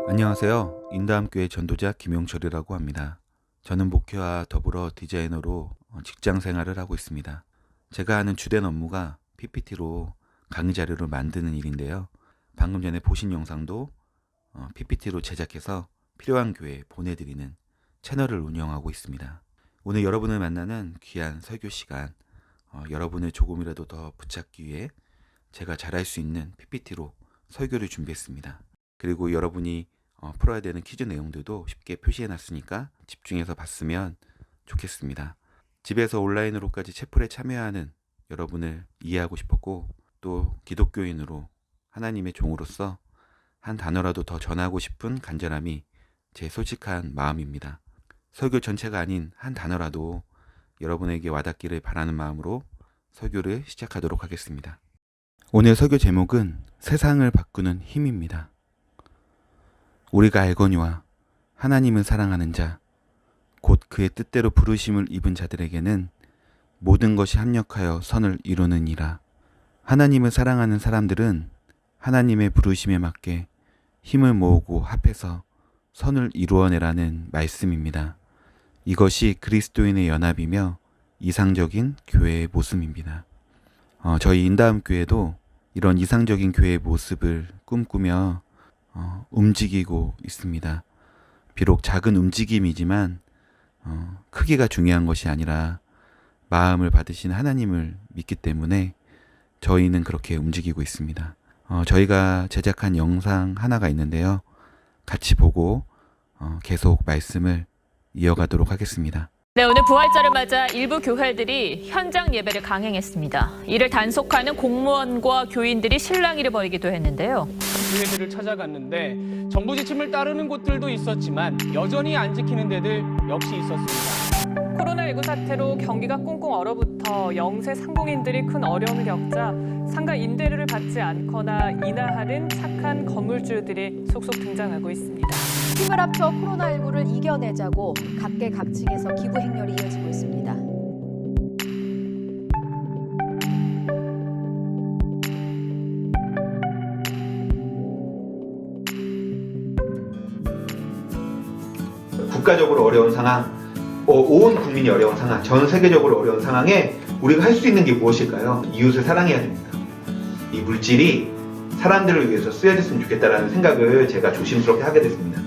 안녕하세요. 인다함교회 전도자 김용철이라고 합니다. 저는 목회와 더불어 디자이너로 직장 생활을 하고 있습니다. 제가 하는 주된 업무가 PPT로 강의 자료를 만드는 일인데요. 방금 전에 보신 영상도 PPT로 제작해서 필요한 교회에 보내드리는 채널을 운영하고 있습니다. 오늘 여러분을 만나는 귀한 설교 시간, 여러분을 조금이라도 더 붙잡기 위해 제가 잘할 수 있는 PPT로 설교를 준비했습니다. 그리고 여러분이 풀어야 되는 퀴즈 내용들도 쉽게 표시해 놨으니까 집중해서 봤으면 좋겠습니다. 집에서 온라인으로까지 채플에 참여하는 여러분을 이해하고 싶었고, 또 기독교인으로 하나님의 종으로서 한 단어라도 더 전하고 싶은 간절함이 제 솔직한 마음입니다. 설교 전체가 아닌 한 단어라도 여러분에게 와닿기를 바라는 마음으로 설교를 시작하도록 하겠습니다. 오늘 설교 제목은 세상을 바꾸는 힘입니다. 우리가 알거니와 하나님을 사랑하는 자, 곧 그의 뜻대로 부르심을 입은 자들에게는 모든 것이 합력하여 선을 이루느니라. 하나님을 사랑하는 사람들은 하나님의 부르심에 맞게 힘을 모으고 합해서 선을 이루어내라는 말씀입니다. 이것이 그리스도인의 연합이며 이상적인 교회의 모습입니다. 저희 인다함교회도 이런 이상적인 교회의 모습을 꿈꾸며 움직이고 있습니다. 비록 작은 움직임이지만 크기가 중요한 것이 아니라 마음을 받으신 하나님을 믿기 때문에 저희는 그렇게 움직이고 있습니다. 저희가 제작한 영상 하나가 있는데요. 같이 보고 계속 말씀을 이어가도록 하겠습니다. 네, 오늘 부활절을 맞아 일부 교회들이 현장 예배를 강행했습니다. 이를 단속하는 공무원과 교인들이 실랑이를 벌이기도 했는데요. 교회들을 찾아갔는데 정부 지침을 따르는 곳들도 있었지만 여전히 안 지키는 데들 역시 있었습니다. 코로나19 사태로 경기가 꽁꽁 얼어붙어 영세 상공인들이 큰 어려움을 겪자 상가 임대료를 받지 않거나 인하하는 착한 건물주들이 속속 등장하고 있습니다. 힘을 합쳐 코로나19를 이겨내자고 각계각층에서 기부 행렬이 이어지고 있습니다. 국가적으로 어려운 상황, 온 국민이 어려운 상황, 전 세계적으로 어려운 상황에 우리가 할 수 있는 게 무엇일까요? 이웃을 사랑해야 됩니다. 이 물질이 사람들을 위해서 쓰여졌으면 좋겠다라는 생각을 제가 조심스럽게 하게 됐습니다.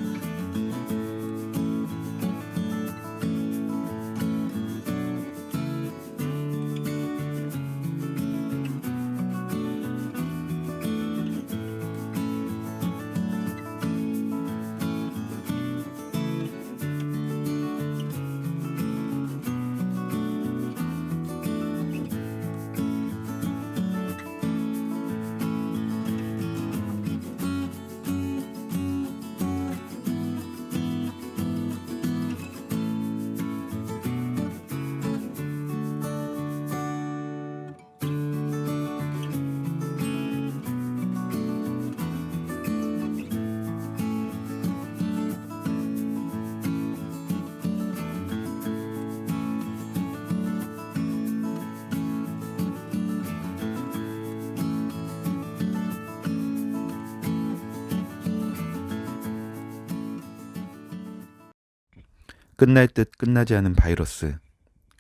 끝날 듯 끝나지 않은 바이러스.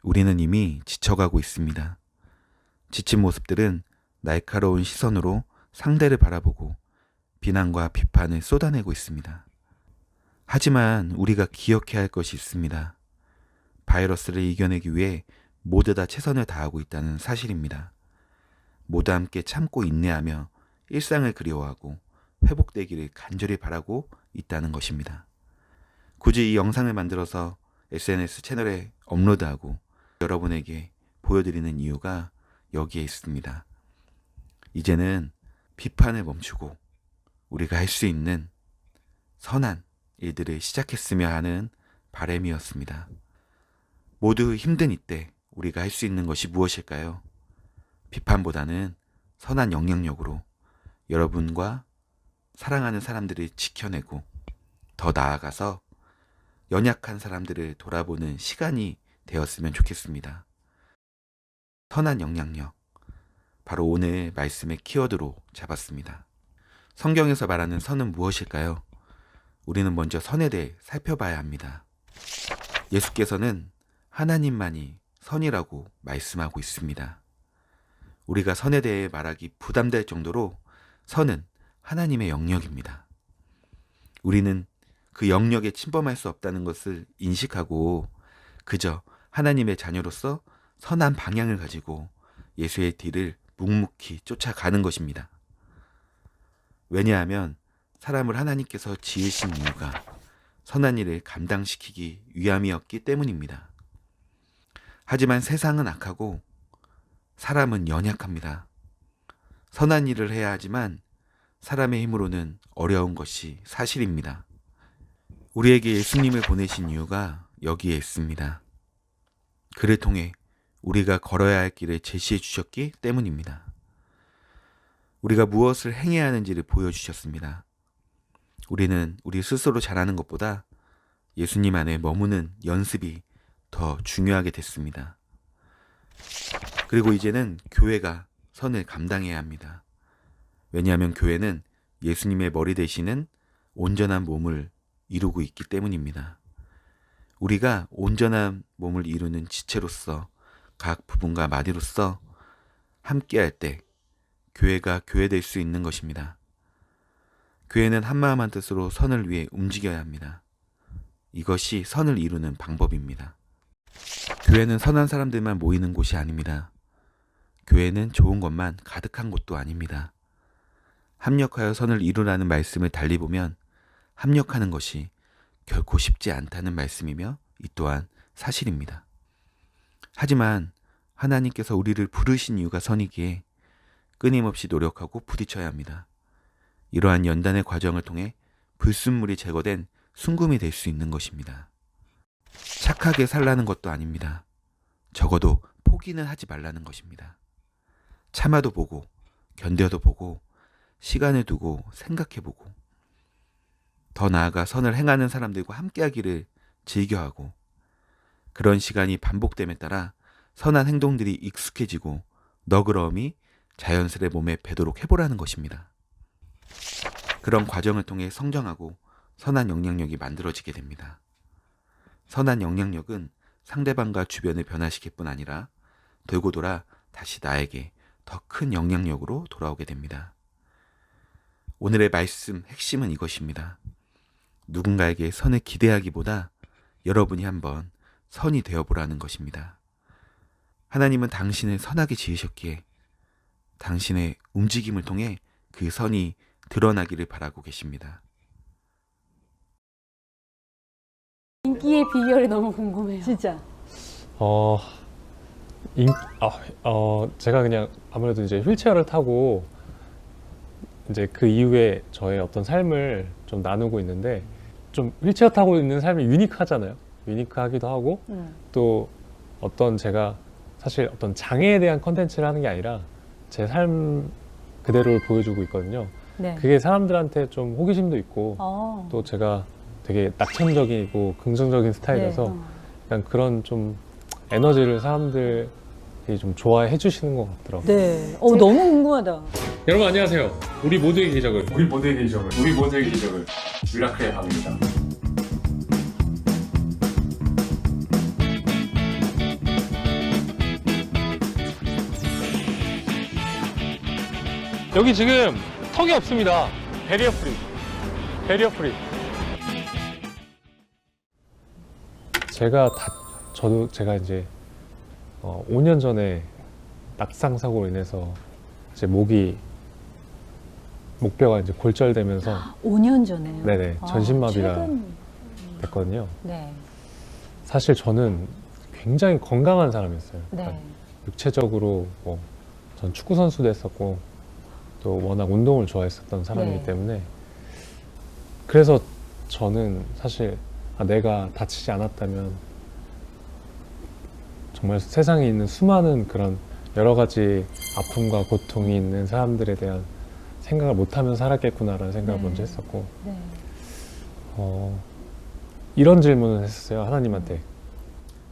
우리는 이미 지쳐가고 있습니다. 지친 모습들은 날카로운 시선으로 상대를 바라보고 비난과 비판을 쏟아내고 있습니다. 하지만 우리가 기억해야 할 것이 있습니다. 바이러스를 이겨내기 위해 모두 다 최선을 다하고 있다는 사실입니다. 모두 함께 참고 인내하며 일상을 그리워하고 회복되기를 간절히 바라고 있다는 것입니다. 굳이 이 영상을 만들어서 SNS 채널에 업로드하고 여러분에게 보여드리는 이유가 여기에 있습니다. 이제는 비판을 멈추고 우리가 할 수 있는 선한 일들을 시작했으면 하는 바람이었습니다. 모두 힘든 이때 우리가 할 수 있는 것이 무엇일까요? 비판보다는 선한 영향력으로 여러분과 사랑하는 사람들을 지켜내고 더 나아가서 연약한 사람들을 돌아보는 시간이 되었으면 좋겠습니다. 선한 영향력, 바로 오늘 말씀의 키워드로 잡았습니다. 성경에서 말하는 선은 무엇일까요? 우리는 먼저 선에 대해 살펴봐야 합니다. 예수께서는 하나님만이 선이라고 말씀하고 있습니다. 우리가 선에 대해 말하기 부담될 정도로 선은 하나님의 영역입니다. 우리는 그 영역에 침범할 수 없다는 것을 인식하고 그저 하나님의 자녀로서 선한 방향을 가지고 예수의 뒤를 묵묵히 쫓아가는 것입니다. 왜냐하면 사람을 하나님께서 지으신 이유가 선한 일을 감당시키기 위함이었기 때문입니다. 하지만 세상은 악하고 사람은 연약합니다. 선한 일을 해야 하지만 사람의 힘으로는 어려운 것이 사실입니다. 우리에게 예수님을 보내신 이유가 여기에 있습니다. 그를 통해 우리가 걸어야 할 길을 제시해 주셨기 때문입니다. 우리가 무엇을 행해야 하는지를 보여주셨습니다. 우리는 우리 스스로 잘하는 것보다 예수님 안에 머무는 연습이 더 중요하게 됐습니다. 그리고 이제는 교회가 선을 감당해야 합니다. 왜냐하면 교회는 예수님의 머리 되시는 온전한 몸을 이루고 있기 때문입니다. 우리가 온전한 몸을 이루는 지체로서 각 부분과 마디로서 함께할 때 교회가 교회될 수 있는 것입니다. 교회는 한마음 한뜻으로 선을 위해 움직여야 합니다. 이것이 선을 이루는 방법입니다. 교회는 선한 사람들만 모이는 곳이 아닙니다. 교회는 좋은 것만 가득한 곳도 아닙니다. 합력하여 선을 이루라는 말씀을 달리 보면 합력하는 것이 결코 쉽지 않다는 말씀이며 이 또한 사실입니다. 하지만 하나님께서 우리를 부르신 이유가 선이기에 끊임없이 노력하고 부딪혀야 합니다. 이러한 연단의 과정을 통해 불순물이 제거된 순금이 될 수 있는 것입니다. 착하게 살라는 것도 아닙니다. 적어도 포기는 하지 말라는 것입니다. 참아도 보고 견뎌도 보고 시간을 두고 생각해보고 더 나아가 선을 행하는 사람들과 함께하기를 즐겨하고 그런 시간이 반복됨에 따라 선한 행동들이 익숙해지고 너그러움이 자연스레 몸에 배도록 해보라는 것입니다. 그런 과정을 통해 성장하고 선한 영향력이 만들어지게 됩니다. 선한 영향력은 상대방과 주변을 변화시킬 뿐 아니라 돌고 돌아 다시 나에게 더 큰 영향력으로 돌아오게 됩니다. 오늘의 말씀 핵심은 이것입니다. 누군가에게 선을 기대하기보다 여러분이 한번 선이 되어보라는 것입니다. 하나님은 당신을 선하게 지으셨기에 당신의 움직임을 통해 그 선이 드러나기를 바라고 계십니다. 인기의 비결이 너무 궁금해요. 진짜. 제가 그냥 아무래도 이제 휠체어를 타고 이제 그 이후에 저의 어떤 삶을 좀 나누고 있는데 좀 휠체어 타고 있는 삶이 유니크하잖아요. 유니크하기도 하고 또 어떤 제가 사실 어떤 장애에 대한 컨텐츠를 하는 게 아니라 제 삶 그대로를 보여주고 있거든요. 네. 그게 사람들한테 좀 호기심도 있고 또 제가 되게 낙천적이고 긍정적인 스타일이라서 네. 약간 그런 좀 에너지를 사람들이 좀 좋아해 주시는 것 같더라고요. 네. 너무 궁금하다. 여러분 안녕하세요. 우리 모두의 기적을 미라클의 밤입니다. 여기 지금 턱이 없습니다. 베리어 프리. 베리어 프리. 제가 이제 5년 전에 낙상 사고로 인해서 제 목뼈가 이제 골절되면서 5년 전에요? 네네 전신마비가 최근... 됐거든요. 네. 사실 저는 굉장히 건강한 사람이었어요. 네. 그러니까 육체적으로 전 축구 선수도 했었고 또 워낙 운동을 좋아했었던 사람이기 네. 때문에 그래서 저는 사실 내가 다치지 않았다면 정말 세상에 있는 수많은 그런 여러 가지 아픔과 고통이 있는 사람들에 대한 생각을 못하면 살았겠구나라는 생각을 네. 먼저 했었고 네. 이런 질문을 했었어요 하나님한테.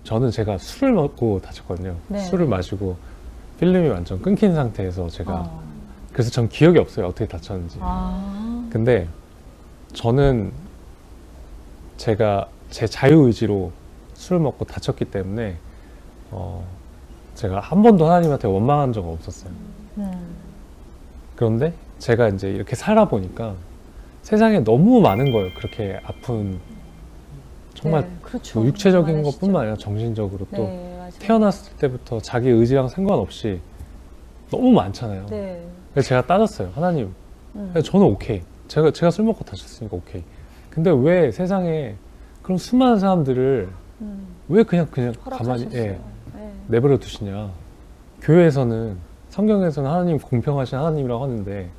저는 제가 술을 먹고 다쳤거든요. 네. 술을 마시고 필름이 완전 끊긴 상태에서 제가 그래서 전 기억이 없어요 어떻게 다쳤는지. 근데 저는 제가 제 자유의지로 술을 먹고 다쳤기 때문에 제가 한 번도 하나님한테 원망한 적은 없었어요. 그런데 제가 이제 이렇게 살아보니까 세상에 너무 많은 거예요. 그렇게 아픈 정말 네, 그렇죠. 뭐 육체적인 많으시죠. 것뿐만 아니라 정신적으로 또 네, 맞아요. 태어났을 때부터 자기 의지랑 상관없이 너무 많잖아요. 네. 그래서 제가 따졌어요. 하나님, 저는 오케이. 제가 술 먹고 다쳤으니까 오케이. 근데 왜 세상에 그런 수많은 사람들을 왜 그냥 가만히 허락하셨어요. 내버려 두시냐. 교회에서는 성경에서는 하나님 공평하신 하나님이라고 하는데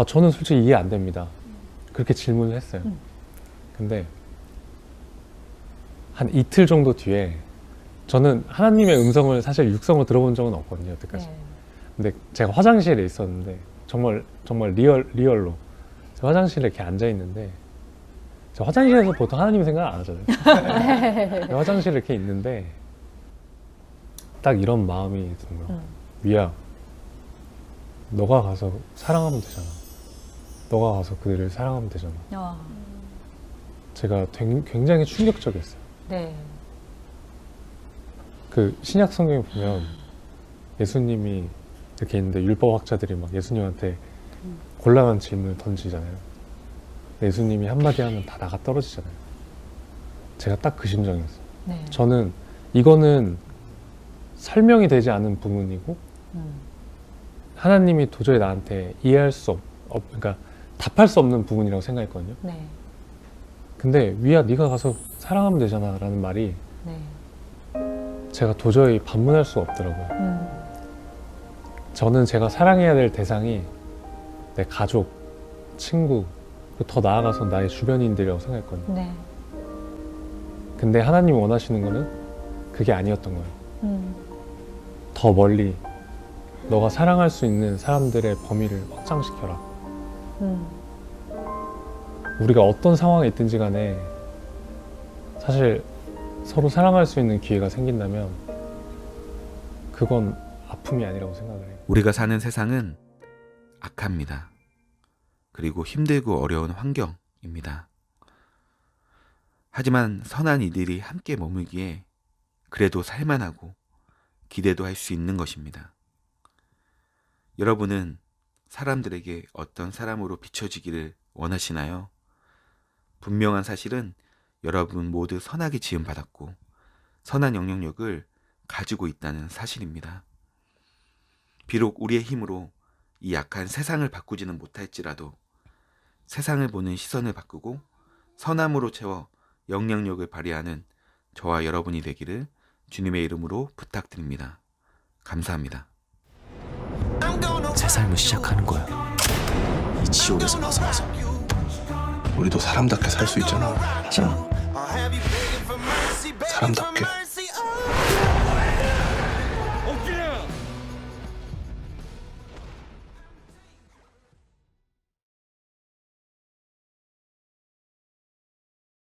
저는 솔직히 이해 안 됩니다. 그렇게 질문을 했어요. 근데 한 이틀 정도 뒤에 저는 하나님의 음성을 사실 육성으로 들어본 적은 없거든요 여태까지. 네. 근데 제가 화장실에 있었는데 정말 리얼로 제가 화장실에 이렇게 앉아 있는데 제가 화장실에서 보통 하나님 생각 안 하잖아요. 화장실에 이렇게 있는데 딱 이런 마음이 드는 거야. 위야, 너가 가서 사랑하면 되잖아. 너가 가서 그들을 사랑하면 되잖아. 제가 굉장히 충격적이었어요. 네. 그 신약 성경에 보면 예수님이 이렇게 있는데 율법학자들이 막 예수님한테 곤란한 질문을 던지잖아요. 예수님이 한마디 하면 다 나가 떨어지잖아요. 제가 딱 그 심정이었어요. 네. 저는 이거는 설명이 되지 않은 부분이고 하나님이 도저히 나한테 이해할 수 그러니까 답할 수 없는 부분이라고 생각했거든요. 네. 근데 위야 네가 가서 사랑하면 되잖아 라는 말이 네. 제가 도저히 반문할 수가 없더라고요. 저는 제가 사랑해야 될 대상이 내 가족, 친구, 더 나아가서 나의 주변인들이라고 생각했거든요. 네. 근데 하나님이 원하시는 거는 그게 아니었던 거예요. 더 멀리 너가 사랑할 수 있는 사람들의 범위를 확장시켜라. 우리가 어떤 상황에 있든지 간에 사실 서로 사랑할 수 있는 기회가 생긴다면 그건 아픔이 아니라고 생각을 해요. 우리가 사는 세상은 악합니다. 그리고 힘들고 어려운 환경입니다. 하지만 선한 이들이 함께 머물기에 그래도 살만하고 기대도 할 수 있는 것입니다. 여러분은 사람들에게 어떤 사람으로 비춰지기를 원하시나요? 분명한 사실은 여러분 모두 선하게 지음받았고 선한 영향력을 가지고 있다는 사실입니다. 비록 우리의 힘으로 이 약한 세상을 바꾸지는 못할지라도 세상을 보는 시선을 바꾸고 선함으로 채워 영향력을 발휘하는 저와 여러분이 되기를 주님의 이름으로 부탁드립니다. 감사합니다. 새 삶을 시작하는 거야. 이 지옥에서 벗어나서. 우리도 사람답게 살 수 있잖아. 자, 사람답게.